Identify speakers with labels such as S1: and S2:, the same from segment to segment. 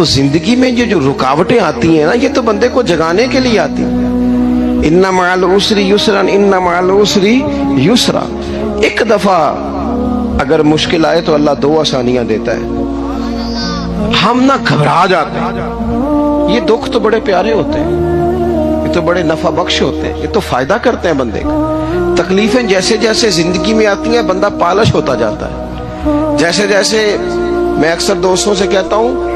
S1: تو زندگی میں یہ جو رکاوٹیں آتی ہیں نا، یہ تو بندے کو جگانے کے لیے آتی ہیں۔ اِنَّ مَعَ الْعُسْرِ يُسْرًا اِنَّ مَعَ الْعُسْرِ يُسْرًا۔ ایک دفعہ اگر مشکل آئے تو اللہ 2 آسانیاں دیتا ہے، ہم نہ گھبرا جاتے ہیں۔ یہ دکھ تو بڑے پیارے ہوتے ہیں، یہ تو بڑے نفع بخش ہوتے ہیں، یہ تو فائدہ کرتے ہیں بندے کا۔ تکلیفیں جیسے جیسے زندگی میں آتی ہیں بندہ پالش ہوتا جاتا ہے۔ جیسے جیسے میں اکثر دوستوں سے کہتا ہوں،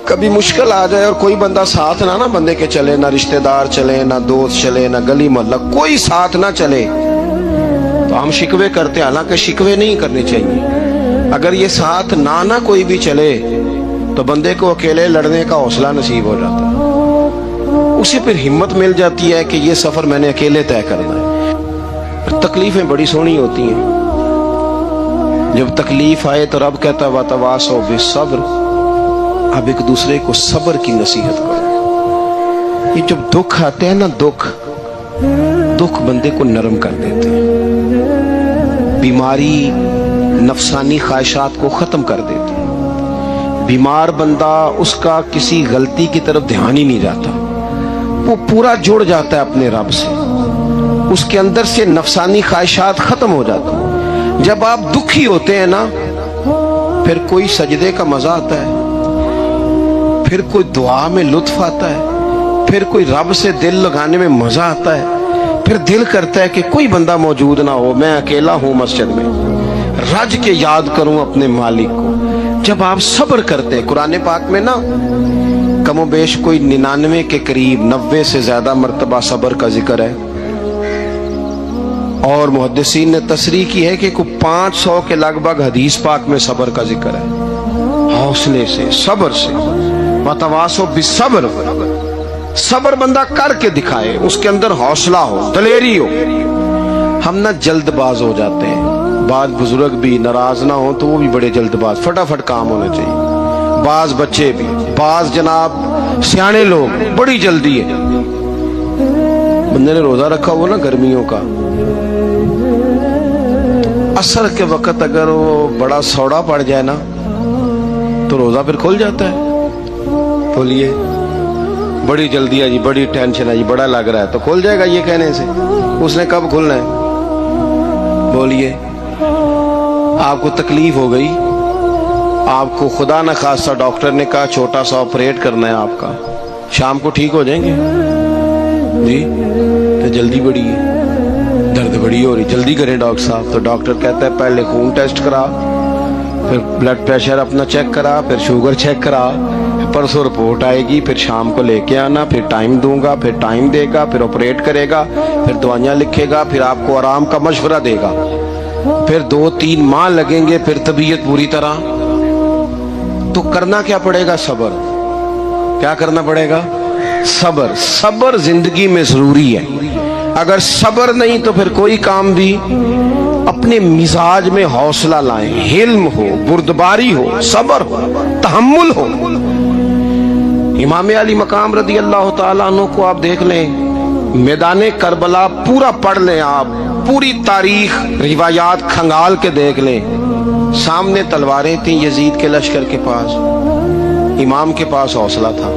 S1: کبھی مشکل آ جائے اور کوئی بندہ ساتھ نہ بندے کے چلے، نہ رشتہ دار چلے، نہ دوست چلے، نہ گلی محلہ، کوئی ساتھ نہ چلے تو ہم شکوے کرتے ہیں، حالانکہ شکوے نہیں کرنے چاہیے۔ اگر یہ ساتھ نہ کوئی بھی چلے تو بندے کو اکیلے لڑنے کا حوصلہ نصیب ہو جاتا ہے، اسے پھر ہمت مل جاتی ہے کہ یہ سفر میں نے اکیلے طے کرنا ہے۔ تکلیفیں بڑی سونی ہوتی ہیں، جب تکلیف آئے تو رب کہتا ہے وَتَوَاصَوْا بِالصَّبْرِ، اب ایک دوسرے کو صبر کی نصیحت کرو۔ یہ جب دکھ آتے ہیں نا، دکھ بندے کو نرم کر دیتے ہیں، بیماری نفسانی خواہشات کو ختم کر دیتی ہے۔ بیمار بندہ، اس کا کسی غلطی کی طرف دھیان ہی نہیں جاتا، وہ پورا جڑ جاتا ہے اپنے رب سے، اس کے اندر سے نفسانی خواہشات ختم ہو جاتی ہیں۔ جب آپ دکھی ہوتے ہیں نا، پھر کوئی سجدے کا مزہ آتا ہے، پھر کوئی دعا میں لطف آتا ہے، پھر کوئی رب سے دل لگانے میں مزہ آتا ہے، پھر دل کرتا ہے کہ کوئی بندہ موجود نہ ہو، میں اکیلا ہوں مسجد میں، رج کے یاد کروں اپنے مالک کو۔ جب آپ صبر کرتے ہیں، قرآن پاک میں نا کم و بیش کوئی 99 کے قریب 90 سے زیادہ مرتبہ صبر کا ذکر ہے، اور محدثین نے تصریح کی ہے کہ کوئی 500 کے لگ بھگ حدیث پاک میں صبر کا ذکر ہے۔ حوصلے سے، صبر سے، وَتَوَاصَوْا بِالصَّبْرِ، صبر بندہ کر کے دکھائے، اس کے اندر حوصلہ ہو، دلیری ہو۔ ہم نہ جلد باز ہو جاتے ہیں، بعض بزرگ بھی ناراض نہ ہوں تو وہ بھی بڑے جلد باز، فٹافٹ کام ہونا چاہیے۔ بعض بچے بھی، بعض جناب سیانے لوگ، بڑی جلدی ہے۔ بندے نے روزہ رکھا ہوا نا گرمیوں کا، عصر کے وقت اگر وہ بڑا سوڑا پڑ جائے نا تو روزہ پھر کھل جاتا ہے۔ بولیے، بڑی جلدی ہے جی، بڑی ٹینشن ہے جی، بڑا لگ رہا ہے، تو کھل جائے گا یہ کہنے سے؟ اس نے کب کھلنا ہے؟ بولیے، آپ کو تکلیف ہو گئی، آپ کو خدا نہ خواستہ ڈاکٹر نے کہا چھوٹا سا آپریٹ کرنا ہے آپ کا، شام کو ٹھیک ہو جائیں گے جی؟ تو جلدی بڑی ہے، درد بڑی ہو رہی، جلدی کریں ڈاکٹر صاحب۔ تو ڈاکٹر کہتا ہے پہلے خون ٹیسٹ کرا، پھر بلڈ پریشر اپنا چیک کرا، پھر شوگر چیک کرا، پرسوں رپورٹ آئے گی، پھر شام کو لے کے آنا، پھر ٹائم دوں گا، پھر ٹائم دے گا، پھر آپریٹ کرے گا، پھر دوائیاں لکھے گا، پھر آپ کو آرام کا مشورہ دے گا، پھر 2-3 ماہ لگیں گے، پھر طبیعت پوری طرح۔ تو کرنا کیا پڑے گا؟ صبر۔ کیا کرنا پڑے گا؟ صبر۔ صبر زندگی میں ضروری ہے، اگر صبر نہیں تو پھر کوئی کام بھی۔ اپنے مزاج میں حوصلہ لائیں، حلم ہو، بردباری ہو، صبر ہو، تحمل ہو۔ امام علی مقام رضی اللہ تعالیٰ عنہ کو آپ دیکھ لیں، میدان کربلا پورا پڑھ لیں، آپ پوری تاریخ روایات کھنگال کے دیکھ لیں، سامنے تلواریں تھیں یزید کے لشکر کے پاس، امام کے پاس حوصلہ تھا۔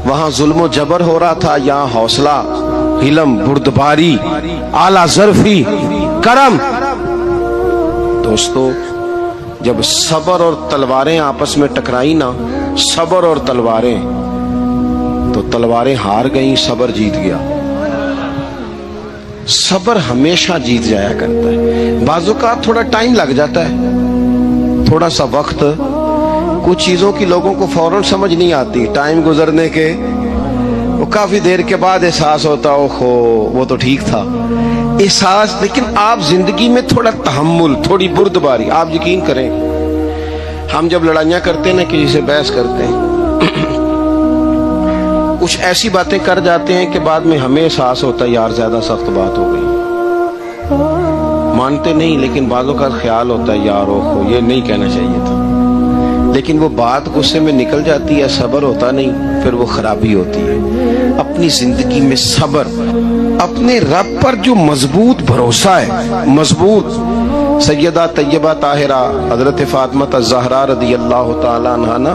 S1: وہاں ظلم و جبر ہو رہا تھا، یہاں حوصلہ، علم، بردباری، اعلیٰ ظرفی، کرم۔ دوستو، جب صبر اور تلواریں آپس میں ٹکرائی نا، صبر اور تلواریں، تو تلواریں ہار گئیں، صبر جیت گیا۔ صبر ہمیشہ جیت جایا کرتا ہے۔ بعض اوقات تھوڑا ٹائم لگ جاتا ہے، تھوڑا سا وقت، کچھ چیزوں کی لوگوں کو فوراً سمجھ نہیں آتی، ٹائم گزرنے کے وہ کافی دیر کے بعد احساس ہوتا ہے اوہو وہ تو ٹھیک تھا، احساس۔ لیکن آپ زندگی میں تھوڑا تحمل، تھوڑی بردباری، آپ یقین کریں، ہم جب لڑائیاں کرتے ہیں نا، کسی سے بحث کرتے ہیں، کچھ ایسی باتیں کر جاتے ہیں کہ بعد میں ہمیں احساس ہوتا ہے یار زیادہ سخت بات ہو گئی، مانتے نہیں، لیکن بعضوں کا خیال ہوتا ہے یار اوہو یہ نہیں کہنا چاہیے تھا، لیکن وہ بات غصے میں نکل جاتی ہے، صبر ہوتا نہیں، پھر وہ خرابی ہوتی ہے۔ اپنی زندگی میں صبر، اپنے رب پر جو مضبوط بھروسہ ہے، مضبوط۔ سیدہ طیبہ طاہرہ حضرت فاطمہ الزہرا رضی اللہ تعالیٰ عنہا نا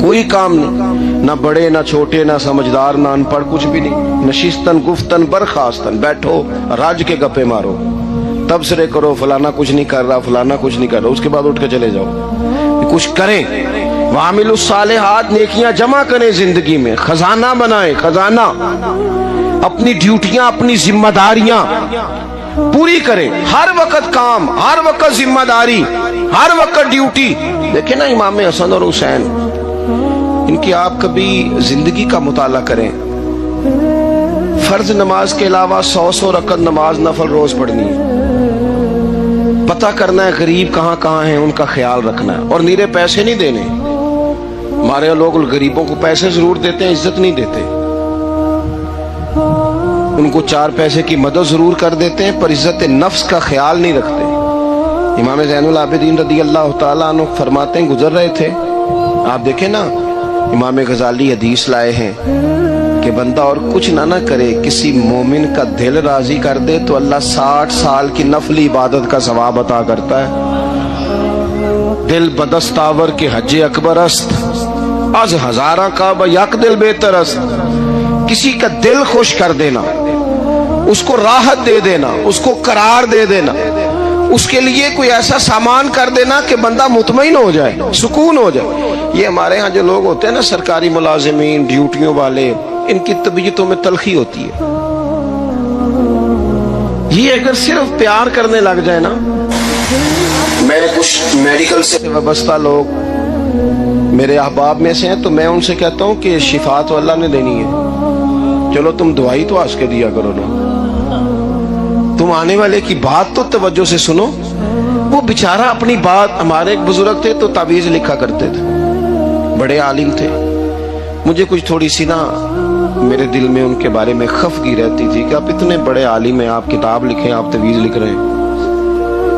S1: کوئی کام نہیں، نہ بڑے نہ چھوٹے نہ سمجھدار نہ ان پڑھ، کچھ بھی نہیں. نشستن گفتن برخاستن، بیٹھو راج کے گپے مارو، تبصرے کرو فلانا کچھ نہیں کر رہا، فلانا کچھ نہیں کر رہا، اس کے بعد اٹھ کے چلے جاؤ. کچھ کریں. وعملوا الصالحات، نیکیاں جمع کریں زندگی میں، خزانہ بنائیں، خزانہ. اپنی ڈیوٹیاں اپنی ذمہ داریاں پوری کریں. ہر وقت کام، ہر وقت ذمہ داری، ہر وقت ڈیوٹی. دیکھیں نا امام حسن اور حسین، ان کی آپ کبھی زندگی کا مطالعہ کریں. فرض نماز کے علاوہ 100 رکعت نماز نفل روز پڑھنی ہے. پتہ کرنا ہے غریب کہاں کہاں ہیں، ان کا خیال رکھنا ہے. اور نیرے پیسے نہیں دینے. ہمارے لوگ غریبوں کو پیسے ضرور دیتے ہیں، عزت نہیں دیتے. ان کو 4 پیسے کی مدد ضرور کر دیتے ہیں، پر عزت نفس کا خیال نہیں رکھتے. امام زین العابدین رضی اللہ تعالیٰ عنہ فرماتے ہیں، گزر رہے تھے، آپ دیکھیں نا، امام غزالی حدیث لائے ہیں کہ بندہ اور کچھ نہ کرے، کسی مومن کا دل راضی کر دے تو اللہ 60 سال کی نفلی عبادت کا ثواب عطا کرتا ہے. دل بدستاور کے حج اکبر است، از ہزارہ کعبہ یک دل بہتر است. کسی کا دل خوش کر دینا، اس کو راحت دے دینا، اس کو قرار دے دینا، اس کے لیے کوئی ایسا سامان کر دینا کہ بندہ مطمئن ہو جائے، سکون ہو جائے. یہ ہمارے ہاں جو لوگ ہوتے ہیں نا، سرکاری ملازمین، ڈیوٹیوں والے، ان کی طبیعتوں میں تلخی ہوتی ہے. یہ اگر صرف پیار کرنے لگ جائے نا، میں کچھ میڈیکل سے وابستہ لوگ میرے احباب میں سے ہیں، تو میں ان سے کہتا ہوں کہ شفا تو اللہ نے دینی ہے، چلو تم دوائی تو آج کے دیا کرو نا، تم آنے والے کی بات تو توجہ سے سنو. وہ بیچارہ اپنی بات، ہمارے ایک بزرگ تھے تو تعویذ لکھا کرتے تھے، بڑے عالم تھے. مجھے کچھ تھوڑی سی نا میرے دل میں ان کے بارے میں خفگی رہتی تھی کہ آپ اتنے بڑے عالم ہیں، آپ کتاب لکھیں، آپ تعویذ لکھ رہے ہیں،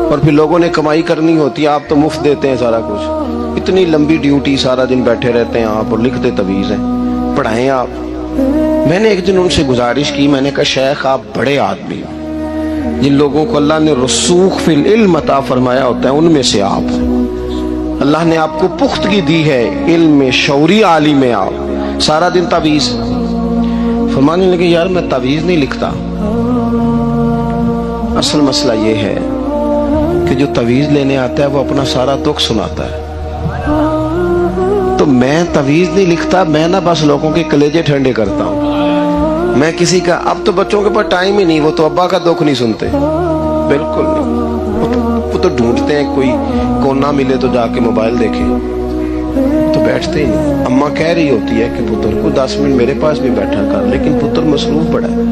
S1: اور پھر لوگوں نے کمائی کرنی ہوتی ہے، آپ تو مفت دیتے ہیں سارا کچھ. اتنی لمبی ڈیوٹی، سارا دن بیٹھے رہتے ہیں آپ اور لکھتے تعویذ ہیں، پڑھائیں آپ. میں نے ایک دن ان سے گزارش کی، میں نے کہا شیخ آپ بڑے آدمی ہیں، جن لوگوں کو اللہ نے رسوخ فی العلم عطا فرمایا ہوتا ہے ان میں سے آپ ہیں. اللہ نے آپ کو پختگی دی ہے، علم میں شعوری عالم میں آپ، سارا دن تعویذ. فرمانے لگے یار میں تعویذ نہیں لکھتا، اصل مسئلہ یہ ہے کہ جو تعویذ لینے آتا ہے وہ اپنا سارا دکھ سناتا ہے. تو میں تعویذ نہیں لکھتا، میں نہ بس لوگوں کے کلیجے ٹھنڈے کرتا ہوں. میں کسی کا، اب تو بچوں کے پاس ٹائم ہی نہیں، وہ تو ابا کا دکھ نہیں سنتے، بالکل نہیں. وہ تو ڈھونڈتے ہیں کوئی کونا ملے تو جا کے موبائل دیکھیں، تو بیٹھتے ہی نہیں. اماں کہہ رہی ہوتی ہے کہ پتر کو 10 منٹ میرے پاس بھی بیٹھا کر، لیکن پتر مصروف بڑا ہے،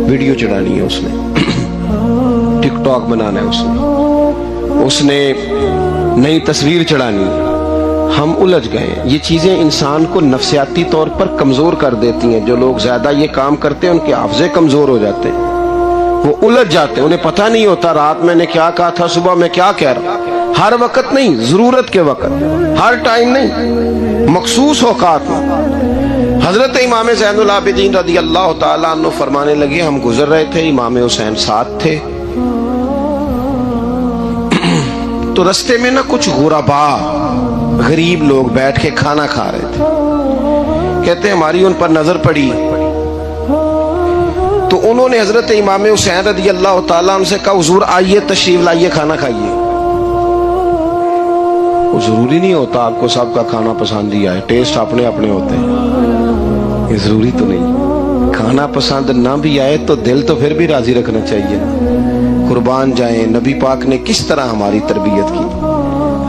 S1: ویڈیو چڑھانی ہے اس نے، ٹک ٹاک بنانا ہے اس نے نئی تصویر چڑھانی ہے. ہم الجھ گئے. یہ چیزیں انسان کو نفسیاتی طور پر کمزور کر دیتی ہیں. جو لوگ زیادہ یہ کام کرتے ہیں ان کے حافظے کمزور ہو جاتے ہیں، وہ الجھ جاتے ہیں، انہیں پتہ نہیں ہوتا رات میں نے کیا کہا تھا، صبح میں کیا کہہ رہا. ہر وقت نہیں، ضرورت کے وقت، ہر ٹائم نہیں، مخصوص اوقات میں. حضرت امام زین العابدین رضی اللہ تعالیٰ عنہ فرمانے لگے، ہم گزر رہے تھے، امام حسین ساتھ تھے، تو رستے میں نا کچھ غربا، غریب لوگ بیٹھ کے کھانا کھا رہے تھے. کہتے ہیں ہماری ان پر نظر پڑی تو انہوں نے حضرت امام حسین رضی اللہ تعالیٰ عنہ سے کہا حضور آئیے، تشریف لائیے، کھانا کھائیے. وہ ضروری نہیں ہوتا آپ کو سب کا کھانا پسند ہی آئے، ٹیسٹ اپنے اپنے ہوتے ہیں، یہ ضروری تو نہیں. کھانا پسند نہ بھی آئے تو دل تو پھر بھی راضی رکھنا چاہیے. قربان جائیں، نبی پاک نے کس طرح ہماری تربیت کی.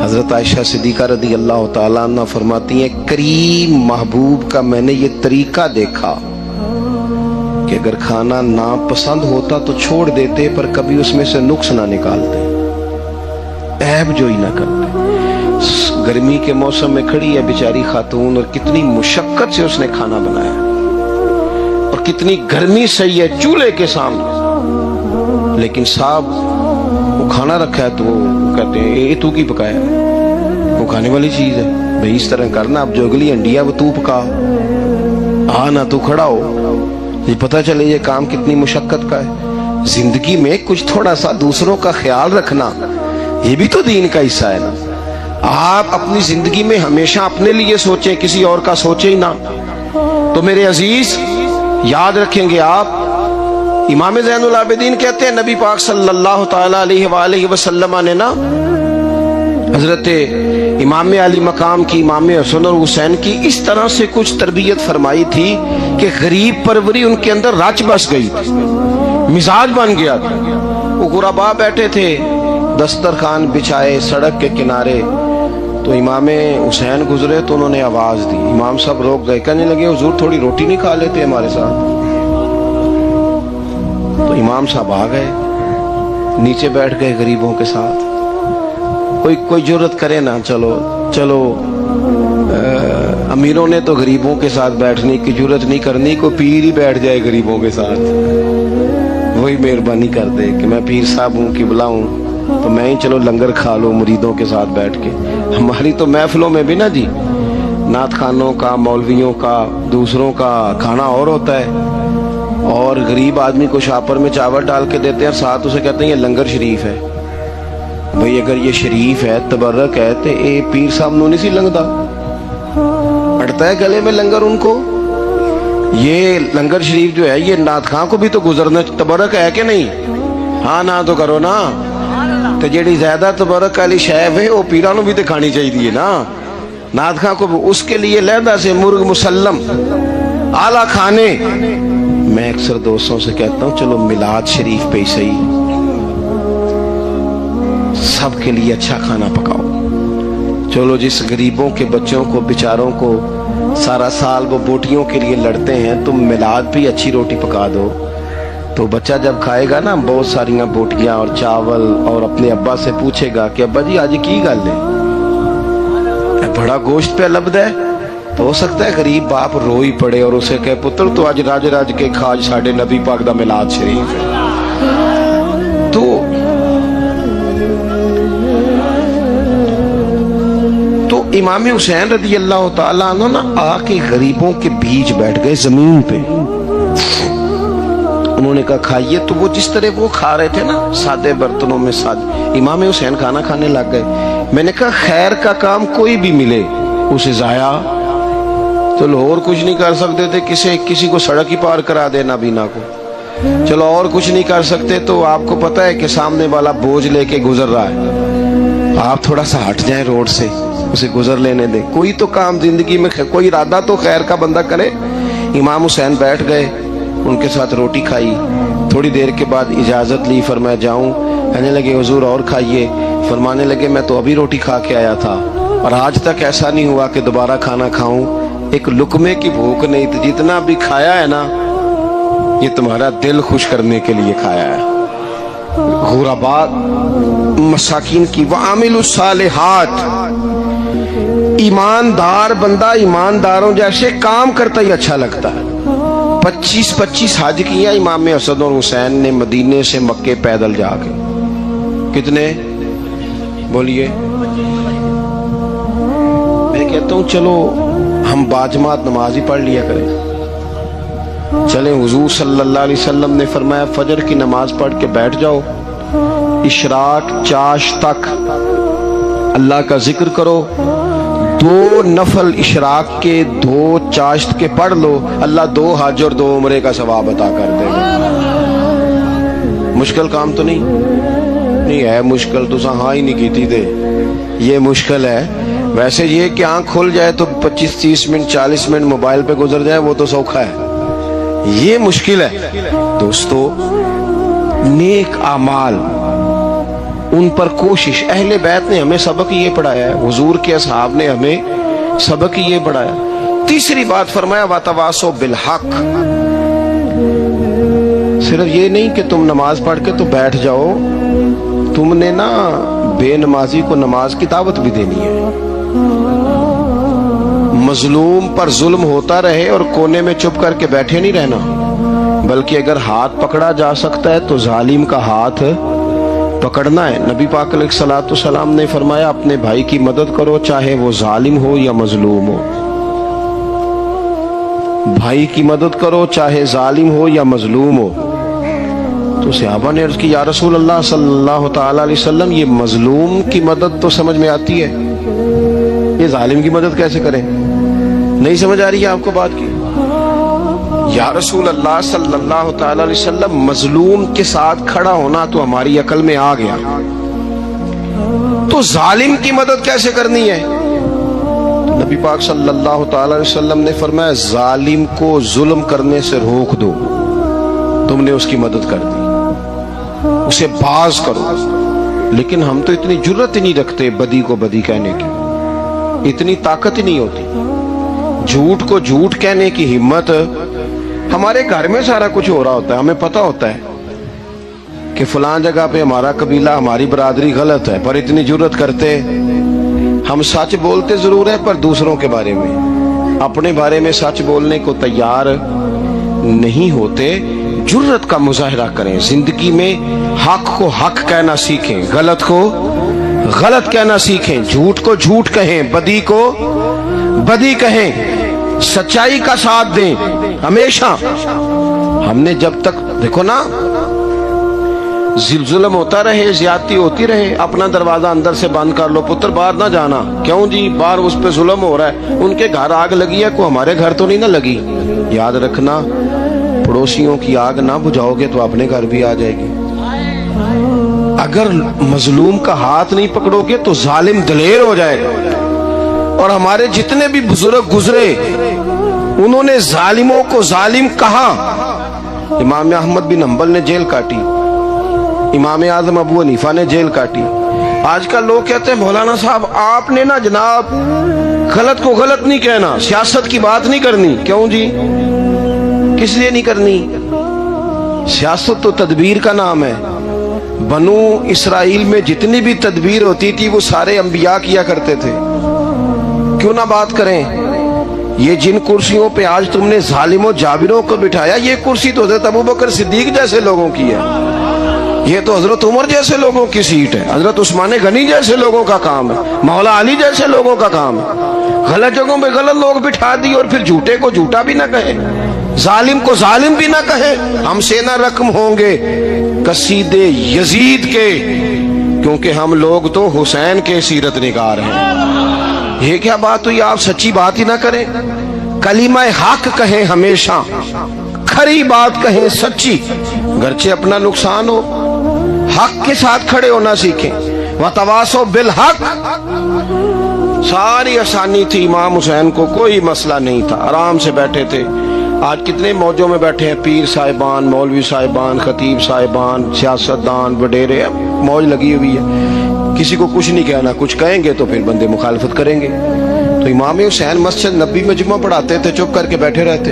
S1: حضرت عائشہ صدیقہ رضی اللہ تعالیٰ عنہ فرماتی ہیں کریم محبوب کا میں نے یہ طریقہ دیکھا کہ اگر کھانا نہ پسند ہوتا تو چھوڑ دیتے، پر کبھی اس میں سے نقص نہ نکالتے، عیب جوئی نہ کرتے. گرمی کے موسم میں کھڑی ہے بیچاری خاتون، اور کتنی مشقت سے اس نے کھانا بنایا، اور کتنی گرمی سہی ہے چولہے کے سامنے، لیکن صاحب وہ کھانا رکھا ہے تو وہ کہتے ہیں یہ تو کی پکایا، وہ کھانے والی چیز ہے بھئی، اس طرح کرنا، اب جو اگلی انڈی ہے وہ تو پکا، نہ تو کھڑا ہو. یہ پتہ چلے یہ کام کتنی مشقت کا ہے. زندگی میں کچھ تھوڑا سا دوسروں کا خیال رکھنا یہ بھی تو دین کا حصہ ہے نا. آپ اپنی زندگی میں ہمیشہ اپنے لیے سوچیں، کسی اور کا سوچیں ہی نہ. تو میرے عزیز یاد رکھیں گے آپ، امام زین العابدین کہتے ہیں نبی پاک صلی اللہ تعالی علیہ وآلہ وسلم نے نا حضرت امام علی مقام کی، امام حسن اور حسین کی اس طرح سے کچھ تربیت فرمائی تھی کہ غریب پروری ان کے اندر رچ بس گئی تھی، مزاج بن گیا تھا. وہ غربا بیٹھے تھے دسترخوان بچھائے سڑک کے کنارے، تو امام حسین گزرے تو انہوں نے آواز دی، امام صاحب روک گئے، کہنے لگے حضور تھوڑی روٹی نہیں کھا لیتے ہمارے ساتھ؟ تو امام صاحب آ گئے، نیچے بیٹھ گئے غریبوں کے ساتھ. کوئی جرت کرے نا، چلو امیروں نے تو غریبوں کے ساتھ بیٹھنے کی جرت نہیں کرنی، کوئی پیر ہی بیٹھ جائے غریبوں کے ساتھ، وہی مہربانی کر دے کہ میں پیر صاحب ہوں قبلہ ہوں تو میں ہی چلو لنگر کھا لو مریدوں کے ساتھ بیٹھ کے. ہماری تو محفلوں میں بھی نا جی نعت خانوں کا، مولویوں کا، دوسروں کا کھانا اور ہوتا ہے، اور غریب آدمی کو شاپر میں چاول ڈال کے دیتے ہیں، ساتھ اسے کہتے ہیں یہ لنگر شریف ہے. بھئی اگر یہ شریف ہے، تبرک ہے، تو اے پیر صاحب نو نہیں سی لنگدا، پڑتا ہے گلے میں لنگر ان کو. یہ لنگر شریف جو ہے یہ نعت خاں کو بھی تو گزرنا تبرک ہے کہ نہیں؟ ہاں نہ تو کرو نا. تو جیڑی زیادہ تبرک والی شیف ہے وہ پیران نو بھی تو کھانی چاہیے نا. نعت خاں کو اس کے لیے لہدا سے مرغ مسلم اعلیٰ کھانے. میں اکثر دوستوں سے کہتا ہوں چلو میلاد شریف پہ ہی صحیح سب کے لیے اچھا کھانا پکاؤ. چلو جس غریبوں کے بچوں کو بیچاروں کو سارا سال وہ بوٹیوں کے لیے لڑتے ہیں، تم میلاد بھی اچھی روٹی پکا دو تو بچہ جب کھائے گا نا بہت ساریاں بوٹیاں اور چاول، اور اپنے ابا سے پوچھے گا کہ ابا جی آج کی گل ہے، بڑا گوشت پہ لبد ہے. تو ہو سکتا ہے غریب باپ رو ہی پڑے اور اسے کہے پتر تو آج راج راج کے کھاج ساڑھے نبی پاک دا میلاد شریف ہے. تو امام حسین رضی اللہ تعالیٰ عنہ نا آ کے غریبوں کے بیچ بیٹھ گئے زمین پہ. انہوں نے کہا کھائیے. تو وہ جس طرح وہ کھا رہے تھے نا سادے برتنوں میں سادے، امام حسین کھانا کھانے لگ گئے. میں نے کہا خیر کا کام کوئی بھی ملے اسے ضائع، چلو اور کچھ نہیں کر سکتے تھے، کسی کو سڑک ہی پار کرا دینا بینا کو، چلو اور کچھ نہیں کر سکتے تو آپ کو پتا ہے کہ سامنے والا بوجھ لے کے گزر رہا ہے، آپ تھوڑا سا ہٹ جائیں روڈ سے، اسے گزر لینے دیں. کوئی تو کام زندگی میں کوئی ارادہ تو خیر کا بندہ کرے. امام حسین بیٹھ گئے، ان کے ساتھ روٹی کھائی. تھوڑی دیر کے بعد اجازت لی، فرمایا جاؤں؟ کہنے لگے حضور اور کھائیے. فرمانے لگے میں تو ابھی روٹی کھا کے آیا تھا اور آج تک ایسا نہیں ہوا کہ دوبارہ کھانا کھاؤں. ایک لقمے کی بھوک نہیں تھی، جتنا بھی کھایا ہے نا یہ تمہارا دل خوش کرنے کے لیے کھایا ہے. غرباء مساکین کی وعامل الصالحات، ایماندار بندہ ایمانداروں جیسے کام کرتا ہی اچھا لگتا ہے. 25 حج کیا امام حسن اور حسین نے مدینے سے مکے پیدل جا کے. کتنے بولیے؟ میں کہتا ہوں چلو ہم باجماعت نماز ہی پڑھ لیا کریں. چلیں حضور صلی اللہ علیہ وسلم نے فرمایا فجر کی نماز پڑھ کے بیٹھ جاؤ، اشراق چاش تک اللہ کا ذکر کرو، 2 نفل اشراق کے 2 چاشت کے پڑھ لو، اللہ 2 حج اور 2 عمرے کا ثواب عطا کر دے گا. مشکل کام تو نہیں ہے، مشکل تو ہاں ہی نہیں کیتی تھے، یہ مشکل ہے. ویسے یہ کہ آنکھ کھل جائے تو 25-30 منٹ 40 منٹ موبائل پہ گزر جائے وہ تو سوکھا ہے، یہ مشکل ہے. دوستو نیک اعمال ان پر کوشش، اہل بیت نے ہمیں سبق یہ پڑھایا ہے، حضور کے اصحاب نے ہمیں سبق یہ پڑھایا. تیسری بات فرمایا وَتَوَاصَوْا بِالْحَقِّ. صرف یہ نہیں کہ تم نماز پڑھ کے تو بیٹھ جاؤ، تم نے نا بے نمازی کو نماز کی دعوت بھی دینی ہے. مظلوم پر ظلم ہوتا رہے اور کونے میں چپ کر کے بیٹھے نہیں رہنا، بلکہ اگر ہاتھ پکڑا جا سکتا ہے تو ظالم کا ہاتھ پکڑنا ہے. نبی پاک علیہ الصلوۃ والسلام نے فرمایا اپنے بھائی کی مدد کرو چاہے وہ ظالم ہو یا مظلوم ہو. بھائی کی مدد کرو چاہے ظالم ہو یا مظلوم ہو. تو صحابہ نے عرض کی یا رسول اللہ صلی اللہ تعالی علیہ وسلم یہ مظلوم کی مدد تو سمجھ میں آتی ہے، یہ ظالم کی مدد کیسے کریں؟ نہیں سمجھ آ رہی ہے آپ کو بات کی؟ یا رسول اللہ صلی اللہ تعالی علیہ وسلم، مظلوم کے ساتھ کھڑا ہونا تو ہماری عقل میں آ گیا، تو ظالم کی مدد کیسے کرنی ہے؟ نبی پاک صلی اللہ تعالی علیہ وسلم نے فرمایا ظالم کو ظلم کرنے سے روک دو، تم نے اس کی مدد کر دی، اسے باز کرو۔ لیکن ہم تو اتنی جرت ہی نہیں رکھتے بدی کو بدی کہنے کی، اتنی طاقت ہی نہیں ہوتی، جھوٹ کو جھوٹ کہنے کی ہمت۔ ہمارے گھر میں سارا کچھ ہو رہا ہوتا ہے، ہمیں پتہ ہوتا ہے کہ فلاں جگہ پہ ہمارا قبیلہ ہماری برادری غلط ہے، پر اتنی جرت کرتے، ہم سچ بولتے ضرور ہیں پر دوسروں کے بارے میں، اپنے بارے میں سچ بولنے کو تیار نہیں ہوتے۔ جرت کا مظاہرہ کریں، زندگی میں حق کو حق کہنا سیکھیں، غلط کو غلط کہنا سیکھیں، جھوٹ کو جھوٹ کہیں، بدی کو بدی کہیں، سچائی کا ساتھ دیں ہمیشہ۔ ہم نے جب تک دیکھو نا، ظلم ہوتا رہے، زیادتی ہوتی رہے، اپنا دروازہ اندر سے بند کر لو، پتر باہر نہ جانا، کیوں جی باہر اس پہ ظلم ہو رہا ہے، ان کے گھر آگ لگی ہے، کوئی ہمارے گھر تو نہیں نہ لگی۔ یاد رکھنا، پڑوسیوں کی آگ نہ بجھاؤ گے تو اپنے گھر بھی آ جائے گی۔ اگر مظلوم کا ہاتھ نہیں پکڑو گے تو ظالم دلیر ہو جائے گا۔ اور ہمارے جتنے بھی بزرگ گزرے انہوں نے ظالموں کو ظالم کہا۔ امام احمد بن حنبل نے جیل کاٹی، امام اعظم ابو حنیفہ نے جیل کاٹی۔ آج کل لوگ کہتے ہیں مولانا صاحب آپ نے نا جناب غلط کو غلط نہیں کہنا، سیاست کی بات نہیں کرنی۔ کیوں جی؟ کس لیے نہیں کرنی؟ سیاست تو تدبیر کا نام ہے۔ بنو اسرائیل میں جتنی بھی تدبیر ہوتی تھی وہ سارے انبیاء کیا کرتے تھے، کیوں نہ بات کریں؟ یہ جن کرسیوں پہ آج تم نے ظالموں جابروں کو بٹھایا، یہ کرسی تو حضرت ابوبکر صدیق جیسے لوگوں کی ہے، یہ تو حضرت عمر جیسے لوگوں کی سیٹ ہے، حضرت عثمان غنی جیسے لوگوں کا کام ہے، مولا علی جیسے لوگوں کا کام ہے۔ غلط جگہوں پہ غلط لوگ بٹھا دی اور پھر جھوٹے کو جھوٹا بھی نہ کہے، ظالم کو ظالم بھی نہ کہے۔ ہم سے نہ رقم ہوں گے قصیدے یزید کے، کیونکہ ہم لوگ تو حسین کے سیرت نگار ہیں۔ یہ کیا بات ہوئی؟ آپ سچی بات ہی نہ کریں، کلمہ حق کہیں، ہمیشہ کھری بات کہیں، سچی، گرچہ اپنا نقصان ہو، حق کے ساتھ کھڑے ہونا سیکھیں۔ وَتَوَاصَوْا بِالْحَقِّ، ساری آسانی تھی، امام حسین کو کوئی مسئلہ نہیں تھا، آرام سے بیٹھے تھے۔ آج کتنے موجوں میں بیٹھے ہیں، پیر صاحبان، مولوی صاحبان، خطیب صاحبان، سیاستدان، وڈیرے، موج لگی ہوئی ہے، کسی کو کچھ نہیں کہنا، کچھ کہیں گے تو پھر بندے مخالفت کریں گے۔ تو امام حسین مسجد نبی میں جمعہ پڑھاتے تھے، چپ کر کے بیٹھے رہتے۔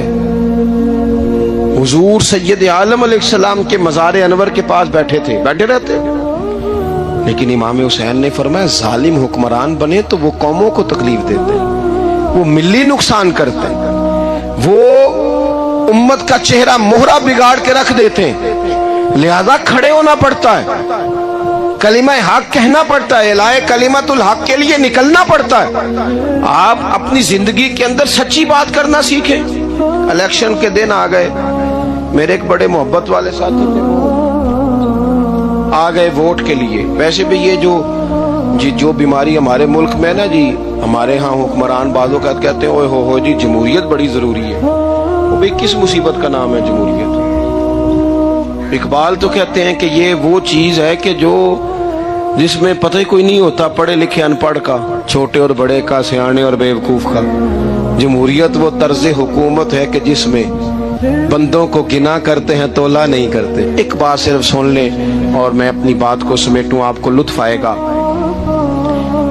S1: حضور سید عالم علیہ السلام کے مزار انور کے پاس بیٹھے تھے، بیٹھے رہتے۔ لیکن امام حسین نے فرمایا ظالم حکمران بنے تو وہ قوموں کو تکلیف دیتے ہیں، وہ ملی نقصان کرتے ہیں، وہ امت کا چہرہ مہرہ بگاڑ کے رکھ دیتے ہیں، لہذا کھڑے ہونا پڑتا ہے، کلمہ حق کہنا پڑتا ہے، الہ کلمت الحق کے لیے نکلنا پڑتا ہے۔ آپ اپنی زندگی کے اندر سچی بات کرنا سیکھیں۔ الیکشن کے دن آ گئے، میرے ایک بڑے محبت والے ساتھی تھے، آ گئے ووٹ کے لیے۔ ویسے بھی یہ جو بیماری ہمارے ملک میں نا جی، ہمارے ہاں حکمران بعضوں کا کہتے ہیں اوے ہو جی جمہوریت بڑی ضروری ہے۔ وہ بھی کس مصیبت کا نام ہے جمہوریت؟ اقبال تو کہتے ہیں کہ یہ وہ چیز ہے کہ جس میں پتہ ہی کوئی نہیں ہوتا، پڑھے لکھے ان پڑھ کا، چھوٹے اور بڑے کا، سیانے اور بیوقوف کا۔ جمہوریت وہ طرز حکومت ہے کہ جس میں بندوں کو گنا کرتے ہیں، تولا نہیں کرتے۔ ایک بات صرف سن لیں اور میں اپنی بات کو سمیٹوں، آپ کو لطف آئے گا۔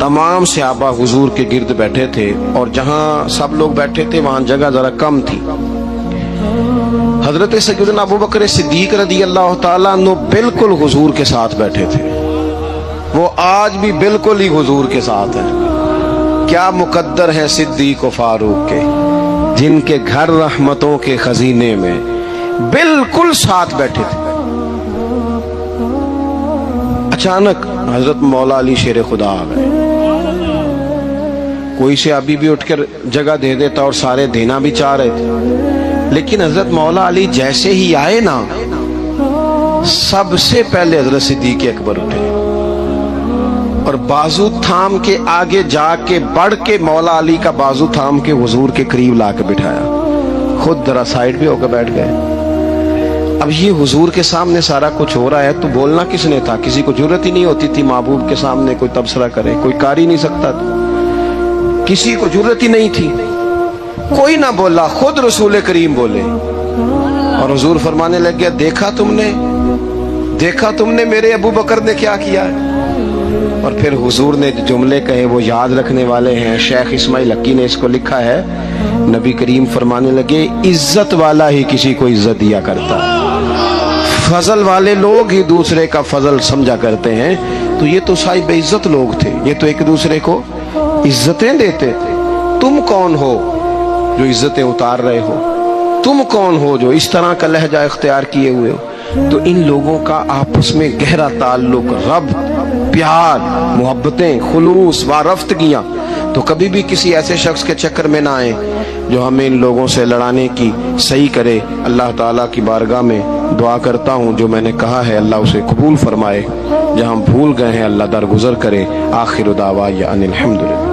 S1: تمام صحابہ حضور کے گرد بیٹھے تھے، اور جہاں سب لوگ بیٹھے تھے وہاں جگہ ذرا کم تھی۔ حضرت سیدنا ابوبکر صدیق رضی اللہ تعالیٰ عنہ بالکل حضور کے ساتھ بیٹھے تھے، وہ آج بھی بالکل ہی حضور کے ساتھ ہیں۔ کیا مقدر ہے صدیق و فاروق کے، جن کے گھر رحمتوں کے خزینے میں بالکل ساتھ بیٹھے تھے۔ اچانک حضرت مولا علی شیر خدا آ گئے۔ کوئی سے ابھی بھی اٹھ کر جگہ دے دیتا اور سارے دینا بھی چاہ رہے تھے، لیکن حضرت مولا علی جیسے ہی آئے نا، سب سے پہلے حضرت صدیق اکبر اٹھے اور بازو تھام کے آگے جا کے بڑھ کے مولا علی کا بازو تھام کے حضور کے قریب لا کے بٹھایا، خود ذرا سائڈ پہ ہو کے بیٹھ گئے۔ اب یہ حضور کے سامنے سارا کچھ ہو رہا ہے تو بولنا کس نے تھا؟ کسی کو ضرورت ہی نہیں ہوتی تھی محبوب کے سامنے کوئی تبصرہ کرے، کوئی کر ہی نہیں سکتا تھا، کسی کو ضرورت ہی نہیں تھی، کوئی نہ بولا، خود رسول کریم بولے۔ اور حضور فرمانے لگ گیا، دیکھا تم نے میرے ابو بکر نے کیا کیا ہے؟ اور پھر حضور نے جملے کہے وہ یاد رکھنے والے ہیں، شیخ اسماعیل حقی نے اس کو لکھا ہے، نبی کریم فرمانے لگے عزت والا ہی کسی کو عزت دیا کرتا ہے، فضل والے لوگ ہی دوسرے کا فضل سمجھا کرتے ہیں۔ تو یہ تو صاحب عزت لوگ تھے، یہ تو ایک دوسرے کو عزتیں دیتے تھے۔ تم کون ہو جو عزتیں اتار رہے ہو؟ تم کون ہو جو اس طرح کا لہجہ اختیار کیے ہوئے ہو؟ تو ان لوگوں کا آپس میں گہرا تعلق، رب، پیار، محبتیں، خلوص، وارفتگیاں، تو کبھی بھی کسی ایسے شخص کے چکر میں نہ آئیں جو ہمیں ان لوگوں سے لڑانے کی صحیح کرے۔ اللہ تعالیٰ کی بارگاہ میں دعا کرتا ہوں جو میں نے کہا ہے اللہ اسے قبول فرمائے، جہاں بھول گئے ہیں اللہ درگزر کرے۔ آخر دعوانا ان الحمدللہ۔